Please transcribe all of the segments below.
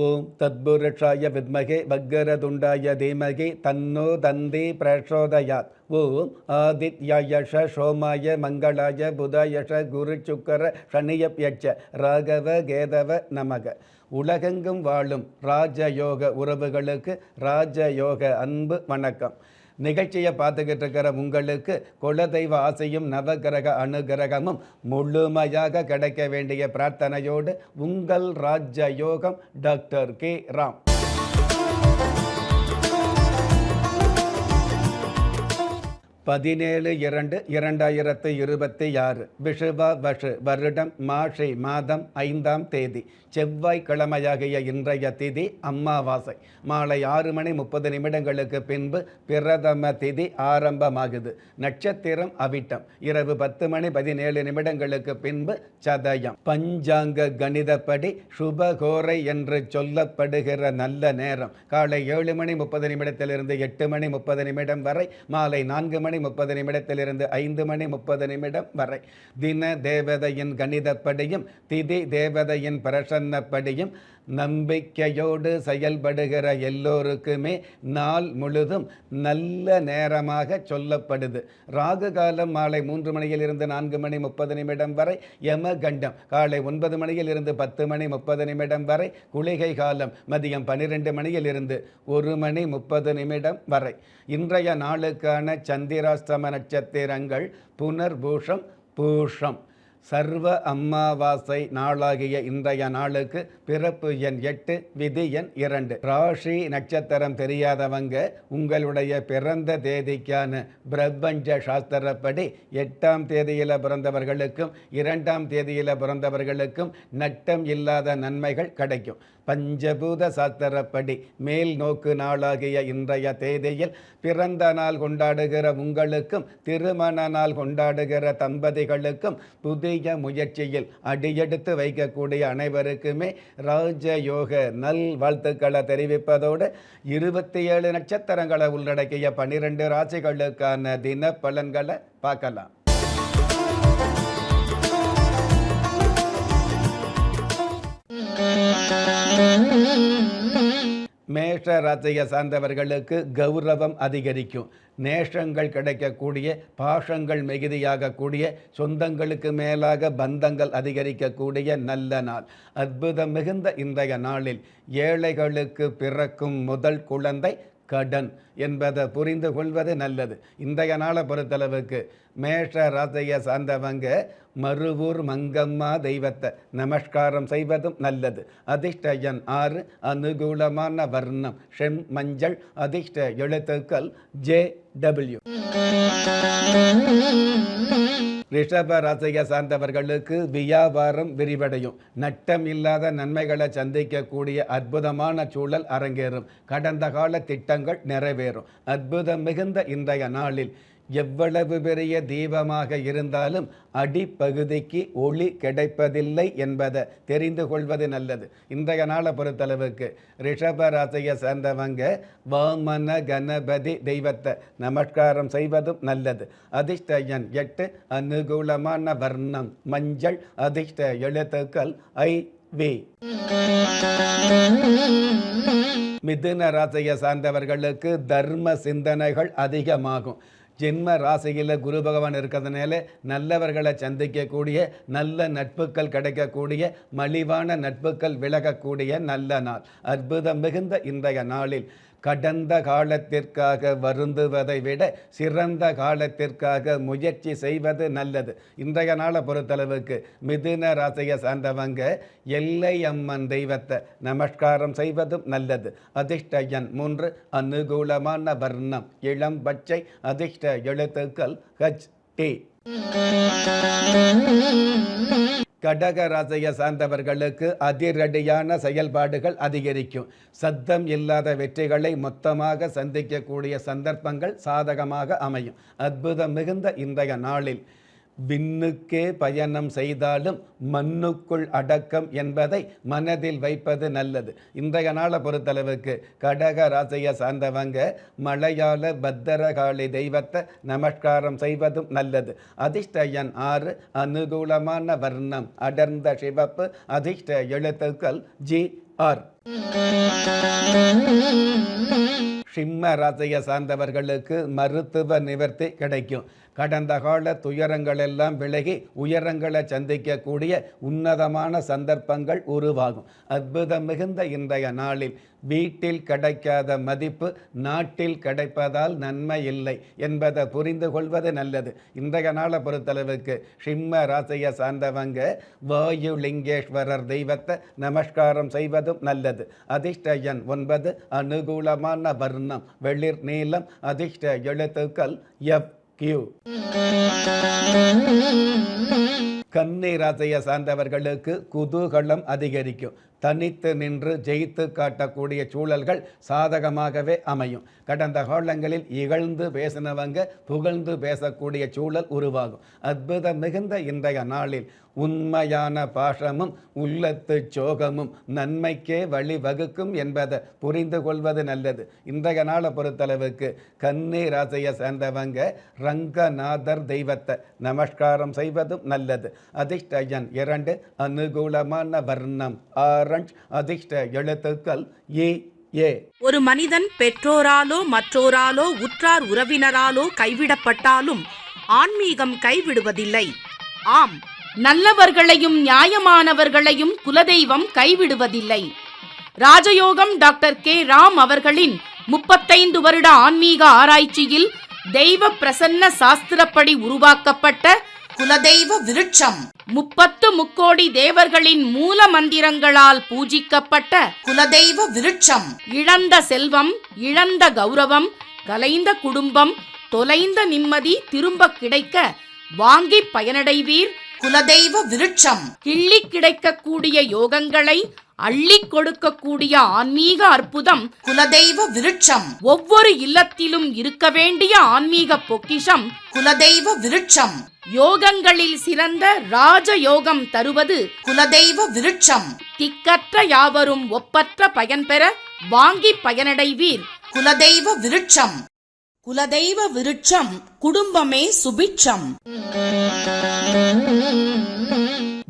ஓம் தத்புருஷாய வித்மகே வக்கரதுண்டாய தீமகி தன்னோ தந்தி பிரச்சோதயாத். ஓம் ஆதித்யாயஷ சோமாய மங்களாய புதாயஷ குரு சுக்கர சனியப்யட்ச ராகவ கேதவ நமக. உலகெங்கும் வாழும் ராஜயோக உறவுகளுக்கு ராஜயோக அன்பு வணக்கம். நிகழ்ச்சியை பார்த்துக்கிட்டு இருக்கிற உங்களுக்கு குலதெய்வ ஆசையும் நவகிரக அனுகிரகமும் முழுமையாக கிடைக்க வேண்டிய பிரார்த்தனையோடு உங்கள் ராஜயோகம் டாக்டர் கே ராம். பதினேழு 2/2026 விஷுவ வஷு வருடம் மாஷி மாதம் 5ஆம் தேதி செவ்வாய்க்கிழமையாகிய இன்றைய திதி அம்மாவாசை. மாலை 6:30 பின்பு பிரதம திதி ஆரம்பமாகுது. நட்சத்திரம் அவிட்டம். இரவு 10:17 பின்பு சதயம். பஞ்சாங்க கணிதப்படி சுபகோரை என்று சொல்லப்படுகிற நல்ல நேரம் காலை 7:30 8:30 வரை, மாலை 4:30 5:30 வரை. தின தேவதையின் கணிதப்படியும் திதி தேவதையின் பிரசன்னப்படியும் நம்பிக்கையோடு செயல்படுகிற எல்லோருக்குமே நாள் முழுதும் நல்ல நேரமாக சொல்லப்படுது. ராகு காலம் மாலை 3 4:30 வரை, யமகண்டம் காலை 9 10:30 வரை, குளிகை காலம் மதியம் 12 1:30 வரை. இன்றைய நாளுக்கான சந்திராஷ்டம நட்சத்திரங்கள் புனர்பூஷம், பூஷம். சர்வ அம்மாவாசை நாளாகிய இன்றைய நாளுக்கு பிறப்பு எண் 8, விதி எண் 2. ராசி நட்சத்திரம் தெரியாதவங்க உங்களுடைய பிறந்த தேதிக்கான பிரபஞ்ச சாஸ்திரப்படி 8ஆம் தேதியில் பிறந்தவர்களுக்கும் 2ஆம் தேதியில் பிறந்தவர்களுக்கும் நட்டம் இல்லாத நன்மைகள் கிடைக்கும். பஞ்சபூத சாஸ்திரப்படி மேல் நோக்கு நாளாகிய இன்றைய தேதியில் பிறந்த நாள் கொண்டாடுகிற உங்களுக்கும் திருமண நாள் கொண்டாடுகிற தம்பதிகளுக்கும் புதிய முயற்சியில் அடியெடுத்து வைக்கக்கூடிய அனைவருக்குமே ராஜயோக நல் வாழ்த்துக்களை தெரிவிப்பதோடு 27 நட்சத்திரங்களை உள்ளடக்கிய 12 ராசிகளுக்கான தின பலன்களை பார்க்கலாம். மேஷ ராசியை சார்ந்தவர்களுக்கு கௌரவம் அதிகரிக்கும். நேஷங்கள் கிடைக்கக்கூடிய, பாஷங்கள் மிகுதியாகக்கூடிய, சொந்தங்களுக்கு மேலாக பந்தங்கள் அதிகரிக்கக்கூடிய நல்ல நாள். அற்புதம் மிகுந்த இன்றைய நாளில் ஏழைகளுக்கு பிறக்கும் முதல் குழந்தை கடன் என்பதை புரிந்து கொள்வது நல்லது. இன்றைய நாளை பொறுத்தளவுக்கு மேஷ ராசியை சார்ந்தவங்க மருவூர் மங்கம்மா தெய்வத்தை நமஸ்காரம் செய்வதும் நல்லது. அதிர்ஷ்ட எண் 6, அனுகூலமான வர்ணம் ஷெம் மஞ்சள், அதிர்ஷ்ட எழுத்துக்கள் JW. ரிஷப ராசியை சார்ந்தவர்களுக்கு வியாபாரம் விரிவடையும். நட்டம் இல்லாத நன்மைகளை சந்திக்கக்கூடிய அற்புதமான சூழல் அரங்கேறும். கடந்த கால திட்டங்கள் நிறைவேறும். அற்புதம் மிகுந்த இன்றைய நாளில் எவ்வளவு பெரிய தீபமாக இருந்தாலும் அடிப்பகுதிக்கு ஒளி கிடைப்பதில்லை என்பதை தெரிந்து கொள்வது நல்லது. இன்றைய நாளை பொறுத்தளவுக்கு ரிஷப ராசியை சேர்ந்தவங்க வாமன கணபதி தெய்வத்தை நமஸ்காரம் செய்வதும் நல்லது. அதிர்ஷ்ட எண் 8, அனுகூலமான வர்ணம் மஞ்சள், அதிர்ஷ்ட எழுத்துக்கள் IV. மிதுன ராசியை சார்ந்தவர்களுக்கு தர்ம சிந்தனைகள் அதிகமாகும். ஜென்ம ராசியில் குரு பகவான் இருக்கிறதுனால நல்லவர்களை சந்திக்கக்கூடிய, நல்ல நட்புகள் கிடைக்கக்கூடிய, மலிவான நட்புகள் விலகக்கூடிய நல்ல நாள். அற்புதம் மிகுந்த இன்றைய நாளில் கடந்த காலத்திற்காக வருந்துவதை விட சிறந்த காலத்திற்காக முயற்சி செய்வது நல்லது. இன்றைய நாளை பொறுத்தளவுக்கு மிதுன ராசியை சார்ந்தவங்க எல்லை அம்மன் தெய்வத்தை நமஸ்காரம் செய்வதும் நல்லது. அதிர்ஷ்ட எண் 3, அனுகூலமான வர்ணம் இளம் பச்சை, அதிர்ஷ்ட எழுத்துக்கள் HT. கடக ராசியை சார்ந்தவர்களுக்கு அதிரடியான செயல்பாடுகள் அதிகரிக்கும். சத்தம் இல்லாத வெற்றிகளை மொத்தமாக சந்திக்கக்கூடிய சந்தர்ப்பங்கள் சாதகமாக அமையும். அற்புதம் மிகுந்த இன்றைய நாளில் விண்ணுக்கே பயணம் செய்தாலும் மண்ணுக்குள் அடக்கம் என்பதை மனதில் வைப்பது நல்லது. இன்றைய நாளை பொறுத்தளவுக்கு கடக ராசியை சார்ந்தவங்க மலையாள பத்திரகாளி தெய்வத்தை நமஸ்காரம் செய்வதும் நல்லது. அதிர்ஷ்ட எண் 6, அனுகூலமான வர்ணம் அடர்ந்த சிவப்பு, அதிர்ஷ்ட எழுத்துக்கள் G ஆர். சிம்ம ராசியை சார்ந்தவர்களுக்கு மருத்துவ நிவர்த்தி கிடைக்கும். கடந்த கால துயரங்கள் எல்லாம் விலகி உயரங்களை சந்திக்கக்கூடிய உன்னதமான சந்தர்ப்பங்கள் உருவாகும். அற்புதம் மிகுந்த இன்றைய நாளில் வீட்டில் கிடைக்காத மதிப்பு நாட்டில் கிடைப்பதால் நன்மை இல்லை என்பதை புரிந்து கொள்வது நல்லது. இன்றைய நாளை பொறுத்தளவுக்கு சிம்ம ராசியை சார்ந்தவங்க வாயு லிங்கேஸ்வரர் தெய்வத்தை நமஸ்காரம் செய்வதும் நல்லது. அதிர்ஷ்ட எண் 9, அனுகூலமான வர்ணம் வெளிர் நீலம், அதிர்ஷ்ட எழுத்துக்கள் FQ. கன்னி ராசியை சார்ந்தவர்களுக்கு குதூகலம் அதிகரிக்கும். தனித்து நின்று ஜெயித்து காட்டக்கூடிய சூழல்கள் சாதகமாகவே அமையும். கடந்த காலங்களில் இகழ்ந்து பேசினவங்க புகழ்ந்து பேசக்கூடிய சூழல் உருவாகும். அற்புதம் மிகுந்த இன்றைய நாளில் உண்மையான பாசமும் உள்ளத்து சோகமும் நன்மைக்கே வழிவகுக்கும் என்பதை புரிந்து கொள்வது நல்லது. இன்றைய நாளை பொறுத்தளவுக்கு கன்னி ராசியை சேர்ந்தவங்க ரங்கநாதர் தெய்வத்தை நமஸ்காரம் செய்வதும் நல்லது. அதிர்ஷ்ட எண் 2, அனுகூலமான வர்ணம் ஆரஞ்ச், அதிர்ஷ்ட எழுத்துக்கள் EA. ஒரு மனிதன் பெற்றோராலோ மற்றோராலோ உற்றார் உறவினராலோ கைவிடப்பட்டாலும் ஆன்மீகம் கைவிடுவதில்லை. ஆம், நல்லவர்களையும் நியாயமானவர்களையும் குலதெய்வம் கைவிடுவதில்லை. ராஜயோகம் டாக்டர் K. ராம் அவர்களின் 35 வருட ஆன்மீக ஆராய்ச்சியில் தெய்வ பிரசன்ன சாஸ்திரப்படி உருவாக்கப்பட்ட குலதெய்வ விருட்சம் 30 முக்கோடி தேவர்களின் மூல மந்திரங்களால் பூஜிக்கப்பட்ட குலதெய்வ விருட்சம். இழந்த செல்வம், இழந்த கௌரவம், கலைந்த குடும்பம், தொலைந்த நிம்மதி திரும்ப கிடைக்க வாங்கி பயனடைவீர். குலதெய்வ விருட்சம் கிள்ளி கிடைக்கக்கூடிய யோகங்களை அள்ளி கொடுக்கக்கூடிய ஆன்மீக அற்புதம் குலதெய்வ விருட்சம். ஒவ்வொரு இல்லத்திலும் இருக்க வேண்டிய ஆன்மீக பொக்கிஷம் குலதெய்வ விருட்சம். யோகங்களில் சிறந்த ராஜயோகம் தருவது குலதெய்வ விருட்சம். திக்கற்ற யாவரும் ஒப்பற்ற பயன்பெற வாங்கி பயனடைவீர். குலதெய்வ விருட்சம். குலதெய்வ விருட்சம் குடும்பமே சுபிட்சம்.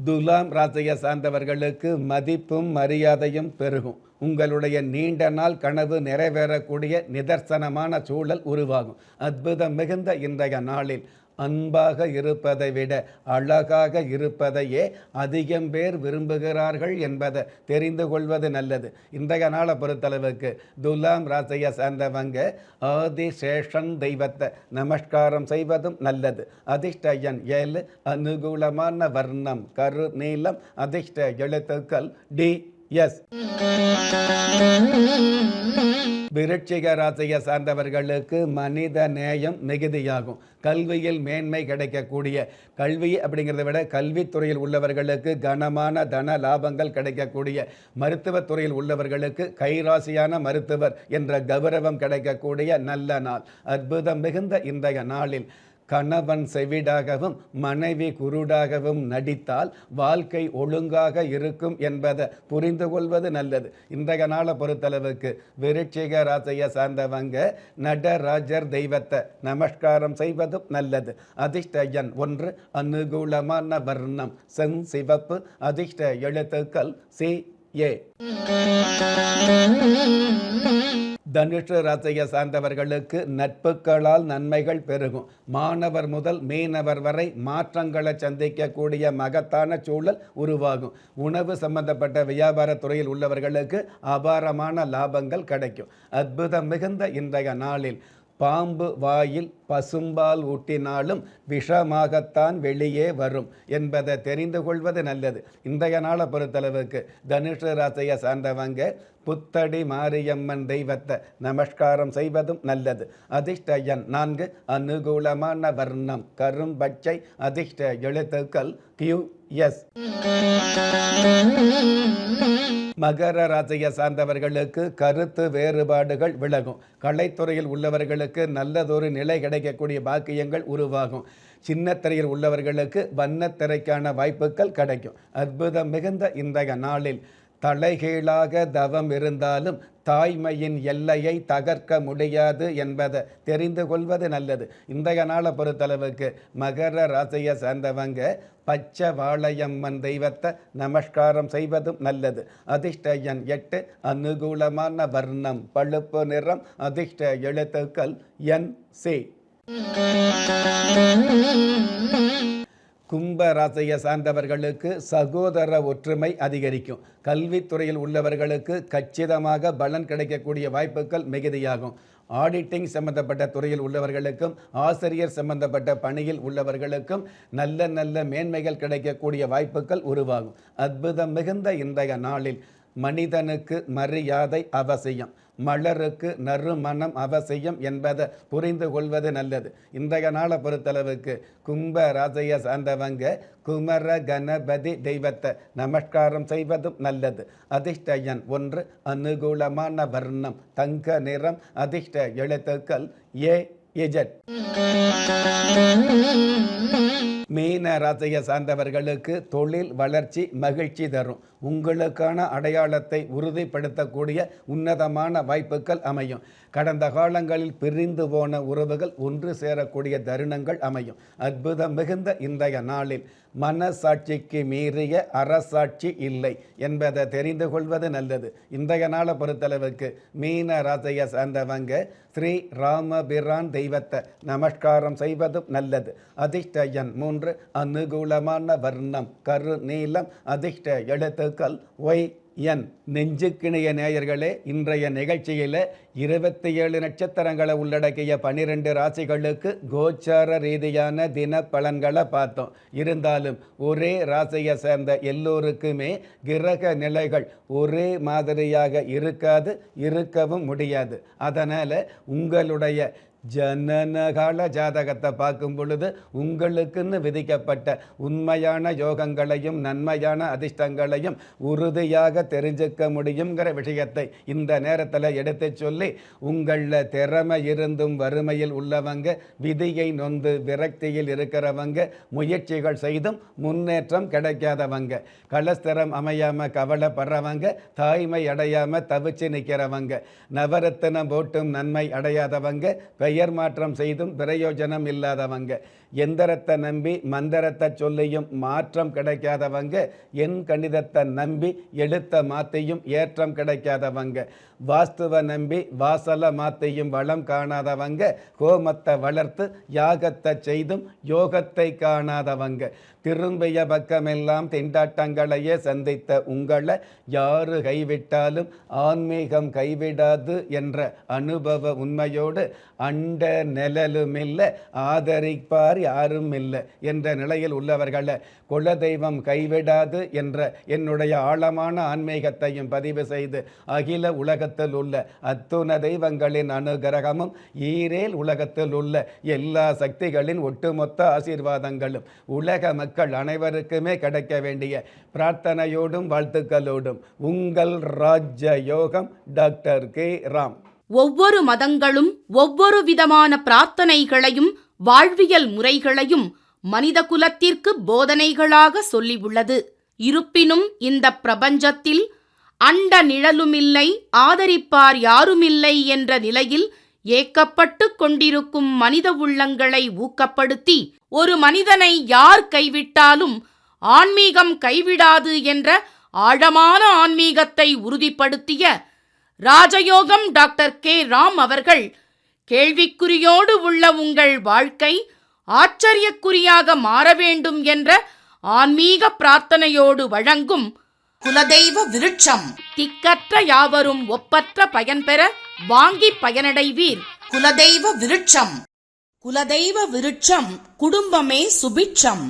துலாம் ராசியை சார்ந்தவர்களுக்கு மதிப்பும் மரியாதையும் பெருகும். உங்களுடைய நீண்ட நாள் கனவு நிறைவேறக்கூடிய நிதர்சனமான சூழல் உருவாகும். அற்புதம் மிகுந்த இன்றைய நாளில் அன்பாக இருப்பதை விட அழகாக இருப்பதையே அதிகம் பேர் விரும்புகிறார்கள் என்பதை தெரிந்து கொள்வது நல்லது. இன்றைய நாளை பொறுத்தளவுக்கு துலாம் ராசியை சார்ந்தவங்க ஆதிசேஷன் தெய்வத்தை நமஸ்காரம் செய்வதும் நல்லது. அதிர்ஷ்ட எண் 7, அனுகூலமான வர்ணம் கரு நீலம், அதிர்ஷ்ட எழுத்துக்கள் DS. விருட்சிக ராசியை சார்ந்தவர்களுக்கு மனித நேயம் மிகுதியாகும். கல்வியில் மேன்மை கிடைக்கக்கூடிய, கல்வி அப்படிங்கிறத விட கல்வித்துறையில் உள்ளவர்களுக்கு கனமான தன லாபங்கள் கிடைக்கக்கூடிய, மருத்துவத்துறையில் உள்ளவர்களுக்கு கைராசியான மருத்துவர் என்ற கௌரவம் கிடைக்கக்கூடிய நல்ல நாள். அற்புதம் மிகுந்த இன்றைய நாளில் கணவன் செவிடாகவும் மனைவி குருடாகவும் நடித்தால் வாழ்க்கை ஒழுங்காக இருக்கும் என்பதை புரிந்து கொள்வது நல்லது. இன்றைய நாளை பொறுத்தளவுக்கு விருட்சிக ராசியை சார்ந்தவங்க நடராஜர் தெய்வத்தை நமஸ்காரம் செய்வதும் நல்லது. அதிர்ஷ்ட எண் 1, அனுகூலமான வர்ணம் செஞ்சிவப்பு, அதிர்ஷ்ட எழுத்துக்கள் CA. தனுஷு ராசியை சார்ந்தவர்களுக்கு நட்புகளால் நன்மைகள் பெருகும். மாணவர் முதல் மீனவர் வரை மாற்றங்களை சந்திக்கக்கூடிய மகத்தான சூழல் உருவாகும். உணவு சம்பந்தப்பட்ட வியாபார துறையில் உள்ளவர்களுக்கு அபாரமான லாபங்கள் கிடைக்கும். அற்புதம் மிகுந்த இன்றைய நாளில் பாம்பு வாயில் பசும்பால் ஊட்டினாலும் விஷமாகத்தான் வெளியே வரும் என்பதை தெரிந்து கொள்வது நல்லது. இன்றைய நாளை பொறுத்தளவுக்கு தனுஷு ராசியை சார்ந்தவங்க புத்தடி மாரியம்மன் தெய்வத்தை நமஸ்காரம் செய்வதும் நல்லது. அதிர்ஷ்ட எண் 4, அனுகூலமான வர்ணம் கரும்பச்சை, அதிர்ஷ்ட எழுத்துக்கள் QS. மகர ராசியை சார்ந்தவர்களுக்கு கருத்து வேறுபாடுகள் விலகும். கலைத்துறையில் உள்ளவர்களுக்கு நல்லதொரு நிலை கிடைக்கக்கூடிய பாக்கியங்கள் உருவாகும். சின்னத்திரையில் உள்ளவர்களுக்கு வண்ணத்திரைக்கான வாய்ப்புகள் கிடைக்கும். அற்புதம் மிகுந்த இன்றைய நாளில் தலைகீழாக தவம் இருந்தாலும் தாய்மையின் எல்லையை தகர்க்க முடியாது என்பதை தெரிந்து கொள்வது நல்லது. இன்றைய நாளை பொறுத்தளவுக்கு மகர ராசியை சேர்ந்தவங்க பச்சை வாழையம்மன் தெய்வத்தை நமஸ்காரம் செய்வதும் நல்லது. அதிர்ஷ்ட எண் 8, அனுகூலமான வர்ணம் பழுப்பு நிறம், அதிர்ஷ்ட எழுத்துக்கள் NC. கும்ப ராசியை சார்ந்தவர்களுக்கு சகோதர ஒற்றுமை அதிகரிக்கும். கல்வித்துறையில் உள்ளவர்களுக்கு கச்சிதமாக பலன் கிடைக்கக்கூடிய வாய்ப்புகள் மிகுதியாகும். ஆடிட்டிங் சம்பந்தப்பட்ட துறையில் உள்ளவர்களுக்கும் ஆசிரியர் சம்பந்தப்பட்ட பணியில் உள்ளவர்களுக்கும் நல்ல நல்ல மேன்மைகள் கிடைக்கக்கூடிய வாய்ப்புகள் உருவாகும். அற்புதம் மிகுந்த இன்றைய நாளில் மனிதனுக்கு மரியாதை அவசியம், மலருக்கு நறுமணம் அவசியம் என்பதை புரிந்து கொள்வது நல்லது. இன்றைய நாளை பொறுத்தளவுக்கு கும்ப ராசியை சார்ந்தவங்க குமர கணபதி தெய்வத்தை நமஸ்காரம் செய்வதும் நல்லது. அதிர்ஷ்ட எண் 1, அனுகூலமான வர்ணம் தங்க நிறம், அதிர்ஷ்ட எழுத்துக்கள் AZ. மீன ராசியை சார்ந்தவர்களுக்கு தொழில் வளர்ச்சி மகிழ்ச்சி தரும். உங்களுக்கான அடையாளத்தை உறுதிப்படுத்தக்கூடிய உன்னதமான வாய்ப்புகள் அமையும். கடந்த காலங்களில் பிரிந்து போன உறவுகள் ஒன்று சேரக்கூடிய தருணங்கள் அமையும். அற்புதம் மிகுந்த இன்றைய நாளில் மனசாட்சிக்கு மீறிய அரசாட்சி இல்லை என்பதை தெரிந்து கொள்வது நல்லது. இன்றைய நாளை பொறுத்தளவுக்கு மீன ராசியை சார்ந்தவங்க ஸ்ரீ ராமபிரான் தெய்வத்தை நமஸ்காரம் செய்வதும் நல்லது. அதிர்ஷ்ட எண் 3, அனுகூலமான வர்ணம் கரு நீலம், அதிர்ஷ்ட எழுத்துக்கள் YN. நெஞ்சுக்கிணைய நேயர்களே, இன்றைய நிகழ்ச்சியில் 27 நட்சத்திரங்களை உள்ளடக்கிய 12 ராசிகளுக்கு கோச்சார ரீதியான தின பலன்களை பார்த்தோம். இருந்தாலும் ஒரே ராசியை சேர்ந்த எல்லோருக்குமே கிரக நிலைகள் ஒரே மாதிரியாக இருக்கவும் முடியாது. அதனால் உங்களுடைய ஜனனகால ஜாதகத்தை பார்க்கும் பொழுது உங்களுக்குன்னு விதிக்கப்பட்ட உண்மையான யோகங்களையும் நன்மையான அதிர்ஷ்டங்களையும் உறுதியாக தெரிஞ்சுக்க முடியுங்கிற விஷயத்தை இந்த நேரத்தில் எடுத்து சொல்லி, உங்களில் திறமை இருந்தும் வறுமையில் உள்ளவங்க, விதியை நொந்து விரக்தியில் இருக்கிறவங்க, முயற்சிகள் செய்தும் முன்னேற்றம் கிடைக்காதவங்க, கலஸ்தரம் அமையாமல் கவலைப்படுறவங்க, தாய்மை அடையாமல் தவிச்சு நிற்கிறவங்க, நவரத்தினம் போட்டும் நன்மை அடையாதவங்க, பெயர் மாற்றம் செய்தும் பிரயோஜனம் இல்லாதவங்க, எந்திரத்தை நம்பி மந்திரத்தை சொல்லியும் மாற்றம் கிடைக்காதவங்க, எண் கணிதத்தை நம்பி எழுத்த மாற்றியும் ஏற்றம் கிடைக்காதவங்க, வாஸ்துவை நம்பி வாசலை மாற்றியும் வளம் காணாதவங்க, ஹோமத்தை வளர்த்து யாகத்தை செய்தும் யோகத்தை காணாதவங்க, திரும்பிய பக்கமெல்லாம் திண்டாட்டங்களையே சந்தித்த உங்களை யாரு கைவிட்டாலும் ஆன்மீகம் கைவிடாது என்ற அனுபவ உண்மையோடு அண்ட நிழலுமில்லை, ஆதரிப்பார் யாரும் இல்லை என்ற நிலையில் உள்ளவர்களை குலதெய்வம் கைவிடாது என்ற என்னுடைய ஆழமான ஆன்மீகத்தையும் பதிவு செய்து அகில உலகத்தில் உள்ள அத்துண தெய்வங்களின் அனுகிரகமும் ஈரேல் உலகத்தில் உள்ள எல்லா சக்திகளின் ஒட்டுமொத்த ஆசீர்வாதங்களும் உலக மக்கள் அனைவருக்குமே கிடைக்க வேண்டிய பிரார்த்தனையோடும் வாழ்த்துக்களோடும் உங்கள் ராஜ்ய யோகம் டாக்டர் கே ராம். ஒவ்வொரு மதங்களும் ஒவ்வொரு விதமான பிரார்த்தனைகளையும் வாழ்வியல் முறைகளையும் மனித குலத்திற்கு போதனைகளாக சொல்லியுள்ளது. இருப்பினும் இந்த பிரபஞ்சத்தில் அண்ட நிழலுமில்லை, ஆதரிப்பார் யாருமில்லை என்ற நிலையில் ஏக்கப்பட்டு கொண்டிருக்கும் மனித உள்ளங்களை ஊக்கப்படுத்தி, ஒரு மனிதனை யார் கைவிட்டாலும் ஆன்மீகம் கைவிடாது என்ற ஆழமான ஆன்மீகத்தை உறுதிப்படுத்திய ராஜயோகம் டாக்டர் கே ராம் அவர்கள், கேள்விக்குறியோடு உள்ள உங்கள் வாழ்க்கை ஆச்சரியக்குறியாக மாற வேண்டும் என்ற ஆன்மீக பிரார்த்தனையோடு வழங்கும் குலதெய்வ விருட்சம். திக்கற்ற யாவரும் ஒப்பற்ற பயன்பெற வாங்கி பயனடைவீர். குலதெய்வ விருட்சம். குலதெய்வ விருட்சம், குடும்பமே சுபிட்சம்.